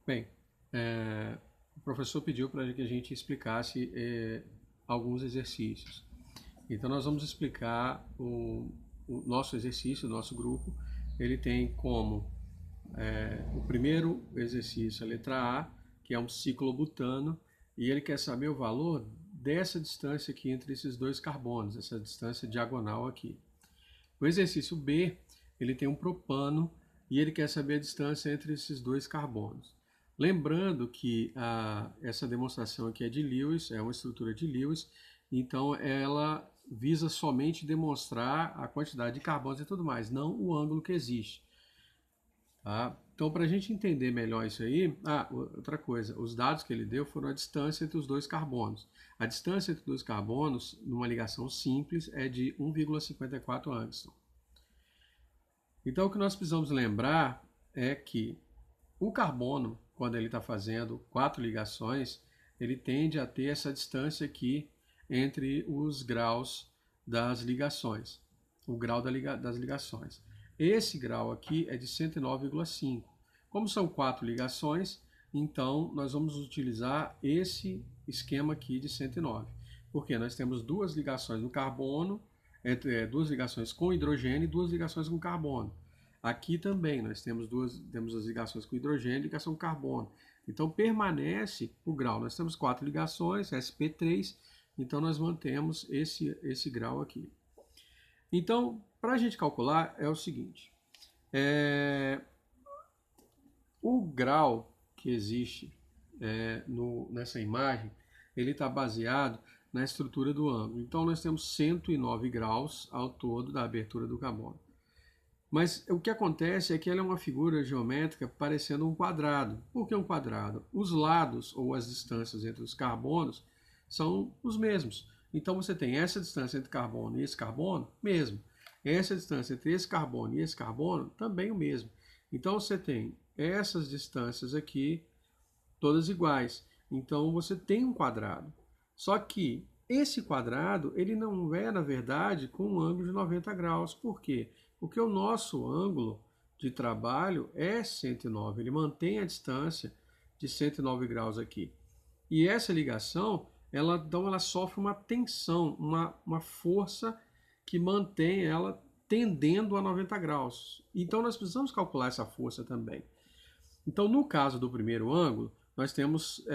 Bem, o professor pediu para que a gente explicasse alguns exercícios. Então nós vamos explicar o nosso exercício, o nosso grupo. Ele tem como o primeiro exercício a letra A, que é um ciclobutano, e ele quer saber o valor dessa distância aqui entre esses dois carbonos, essa distância diagonal aqui. O exercício B, ele tem um propano e ele quer saber a distância entre esses dois carbonos. Lembrando que essa demonstração aqui é de Lewis, é uma estrutura de Lewis, então ela visa somente demonstrar a quantidade de carbonos e tudo mais, não o ângulo que existe. Tá? Então, para a gente entender melhor isso aí, outra coisa, os dados que ele deu foram a distância entre os dois carbonos. A distância entre os dois carbonos, numa ligação simples, é de 1,54 angstrom. Então, o que nós precisamos lembrar é que o carbono, quando ele está fazendo 4 ligações, ele tende a ter essa distância aqui entre os graus das ligações, o grau das ligações. Esse grau aqui é de 109,5. Como são 4 ligações, então nós vamos utilizar esse esquema aqui de 109. Porque nós temos duas ligações no carbono, duas ligações com hidrogênio e duas ligações com carbono. Aqui também nós temos as ligações com hidrogênio e ligação com carbono. Então permanece o grau. Nós temos 4 ligações, sp3, então nós mantemos esse grau aqui. Então, para a gente calcular é o seguinte, o grau que existe nessa imagem, ele está baseado na estrutura do ângulo. Então nós temos 109 graus ao todo da abertura do carbono. Mas o que acontece é que ela é uma figura geométrica parecendo um quadrado. Por que um quadrado? Os lados ou as distâncias entre os carbonos são os mesmos. Então você tem essa distância entre carbono e esse carbono, mesmo. Essa distância entre esse carbono e esse carbono, também o mesmo. Então você tem essas distâncias aqui, todas iguais. Então você tem um quadrado. Só que esse quadrado, ele não é, na verdade, com um ângulo de 90 graus. Por quê? Porque o nosso ângulo de trabalho é 109. Ele mantém a distância de 109 graus aqui. E essa ligação, então ela sofre uma tensão, uma força que mantém ela tendendo a 90 graus. Então nós precisamos calcular essa força também. Então no caso do primeiro ângulo, nós temos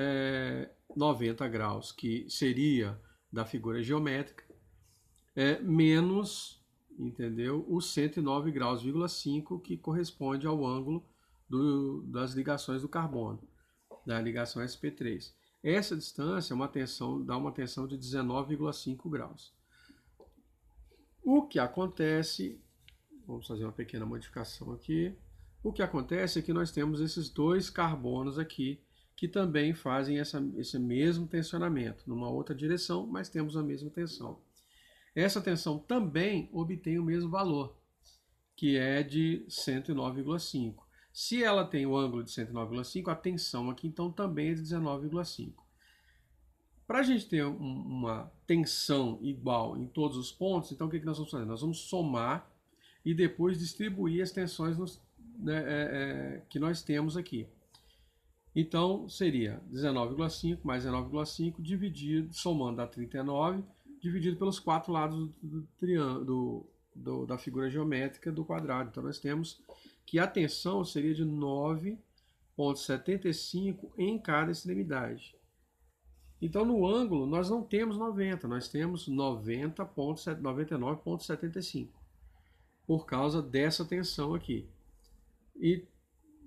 90 graus, que seria da figura geométrica, menos, entendeu, os 109 graus,5, que corresponde ao ângulo das ligações do carbono, da ligação sp3. Essa distância dá uma tensão de 19,5 graus. O que acontece, vamos fazer uma pequena modificação aqui, o que acontece é que nós temos esses dois carbonos aqui, que também fazem esse mesmo tensionamento, numa outra direção, mas temos a mesma tensão. Essa tensão também obtém o mesmo valor, que é de 109,5. Se ela tem o ângulo de 109,5, a tensão aqui então também é de 19,5. Para a gente ter uma tensão igual em todos os pontos, então o que nós vamos fazer? Nós vamos somar e depois distribuir as tensões que nós temos aqui. Então seria 19,5 mais 19,5 dividido, somando a 39, dividido pelos 4 lados da figura geométrica do quadrado. Então nós temos que a tensão seria de 9,75 em cada extremidade. Então no ângulo nós não temos 90, nós temos 99,75 por causa dessa tensão aqui. E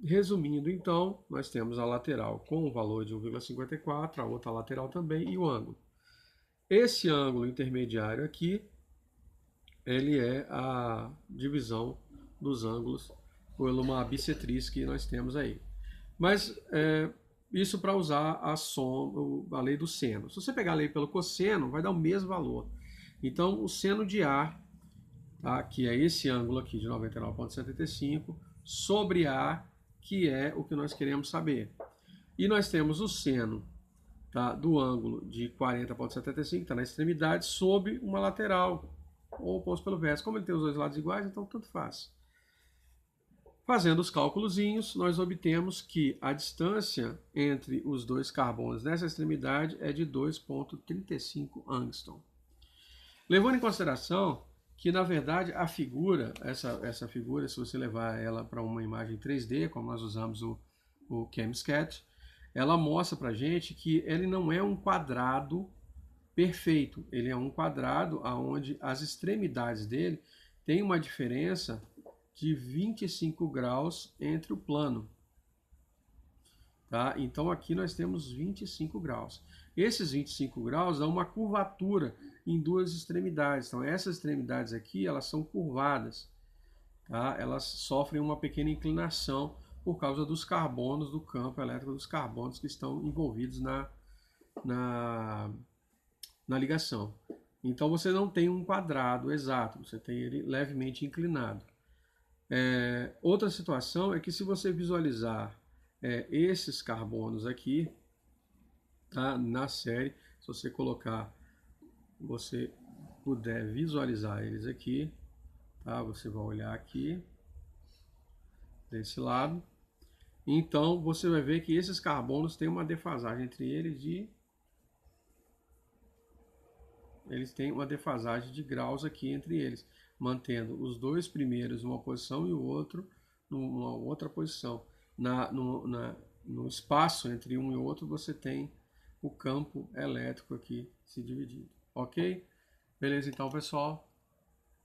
resumindo, então, nós temos a lateral com o valor de 1,54, a outra lateral também, e o ângulo. Esse ângulo intermediário aqui, ele é a divisão dos ângulos por uma bissetriz que nós temos aí. Mas isso para usar a lei do seno. Se você pegar a lei pelo cosseno, vai dar o mesmo valor. Então, o seno de A, tá, que é esse ângulo aqui de 99,75, sobre A, que é o que nós queremos saber. E nós temos o seno, tá, do ângulo de 40,75, está na extremidade, sobre uma lateral, ou oposto pelo verso. Como ele tem os dois lados iguais, então tanto faz. Fazendo os cálculozinhos, nós obtemos que a distância entre os dois carbonos nessa extremidade é de 2,35 angstrom. Levando em consideração que, na verdade, a figura, essa figura, se você levar ela para uma imagem 3D, como nós usamos o ChemSketch, ela mostra para a gente que ele não é um quadrado perfeito, ele é um quadrado onde as extremidades dele têm uma diferença de 25 graus entre o plano. Tá? Então aqui nós temos 25 graus. Esses 25 graus dão uma curvatura em duas extremidades. Então essas extremidades aqui, elas são curvadas. Tá? Elas sofrem uma pequena inclinação por causa dos carbonos, do campo elétrico dos carbonos que estão envolvidos na ligação. Então você não tem um quadrado exato, você tem ele levemente inclinado. Outra situação é que se você visualizar esses carbonos aqui, tá, na série, se você colocar, você puder visualizar eles aqui, tá, você vai olhar aqui, desse lado, então você vai ver que esses carbonos têm uma defasagem entre eles eles têm uma defasagem de graus aqui entre eles, mantendo os dois primeiros numa posição e o outro numa outra posição. No espaço entre um e outro você tem o campo elétrico aqui se dividindo. Ok? Beleza então, pessoal?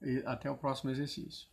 E até o próximo exercício.